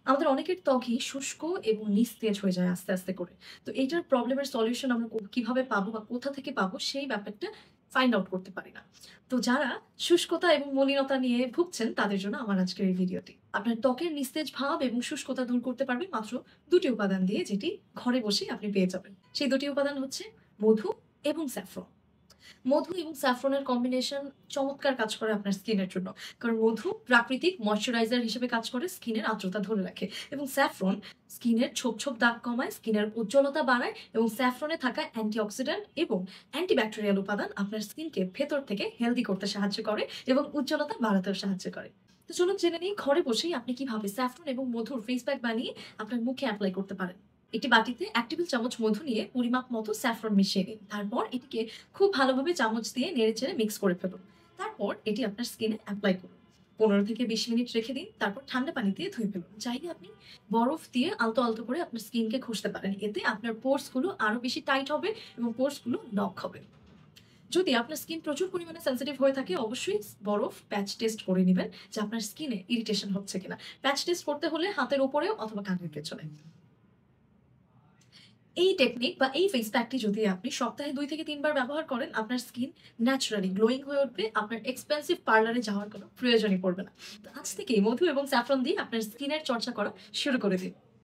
আমাদের অনেকের ত্বকই শুষ্ক এবং নিস্তেজ হয়ে যায় আস্তে, আস্তে করে। তো এইটার প্রবলেমের সলিউশন আমরা কিভাবে পাবো বা কোথা থেকে পাবো সেই ব্যাপারটা ফাইন্ড আউট করতে পারি না। তো যারা শুষ্কতা এবং মলিনতা নিয়ে ভুগছেন তাদের জন্য আমার আজকের এই ভিডিওটি। আপনার ত্বকের নিস্তেজ ভাব এবং শুষ্কতা দূর করতে পারবেন মাত্র ২ টি উপাদান দিয়ে যেটি ঘরে বসেই আপনি পেয়ে যাবেন। সেই ২ টি উপাদান হচ্ছে মধু এবং স্যাফরন। মধু এবং স্যাফরনের কম্বিনেশন চমৎকার কাজ করে আপনার স্কিনের জন্য। কারণ মধু প্রাকৃতিক ময়েশ্চারাইজার হিসেবে কাজ করে স্কিনের আর্দ্রতা ধরে রাখে এবং স্যাফরন স্কিনের ছোপ, ছোপ দাগ কমায়, স্কিনের উজ্জ্বলতা বাড়ায় এবং স্যাফরনে থাকা অ্যান্টিঅক্সিডেন্ট এবং অ্যান্টিব্যাকটেরিয়াল উপাদান আপনার স্কিনকে ভেতর থেকে হেলদি করতে সাহায্য করে এবং উজ্জ্বলতা বাড়াতেও সাহায্য করে। তো চলুন জেনে নিই ঘরে বসেই আপনি কিভাবে স্যাফরন এবং মধুর ফেস প্যাক বানিয়ে আপনার মুখে এপ্লাই করতে পারেন। একটি বাটিতে ১ টেবিল চামচ মধু নিয়ে পরিমাপ মতো স্যাফরন মিশিয়ে নিন। তারপর এটিকে খুব ভালোভাবে চামচ দিয়ে নেড়েচেড়ে মিক্স করে ফেলুন। তারপর এটি আপনার স্কিনে এপ্লাই করুন। ১৫ থেকে ২০ মিনিট রেখে দিন। তারপর ঠান্ডা পানি দিয়ে ধুয়ে ফেলুন। চাইলে আপনি বরফ দিয়ে আলতো, আলতো করে আপনার স্কিনকে ঘষতে পারেন। এতে আপনার পোরস গুলো আরো বেশি টাইট হবে এবং পোরস গুলো নক হবে। যদি আপনার স্কিন প্রচুর পরিমাণে সেনসিটিভ হয়ে থাকে অবশ্যই বরফ প্যাচ টেস্ট করে নিবেন যে আপনার স্কিনে ইরিটেশন হচ্ছে কিনা। প্যাচ টেস্ট করতে হলে হাতের উপরেও অথবা কানের পেছনে। এই টেকনিক বা এই ফেস প্যাকটি যদি আপনি সপ্তাহে ২ থেকে ৩ বার ব্যবহার করেন, আপনার স্কিন ন্যাচারালি গ্লোয়িং হয়ে উঠবে। আপনার এক্সপেনসিভ পার্লারে যাওয়ার কোনো প্রয়োজনই পড়বে না। তো আজ থেকেই মধু এবং স্যাফরন দিয়ে আপনার স্কিনের চর্চা করা শুরু করে দিন।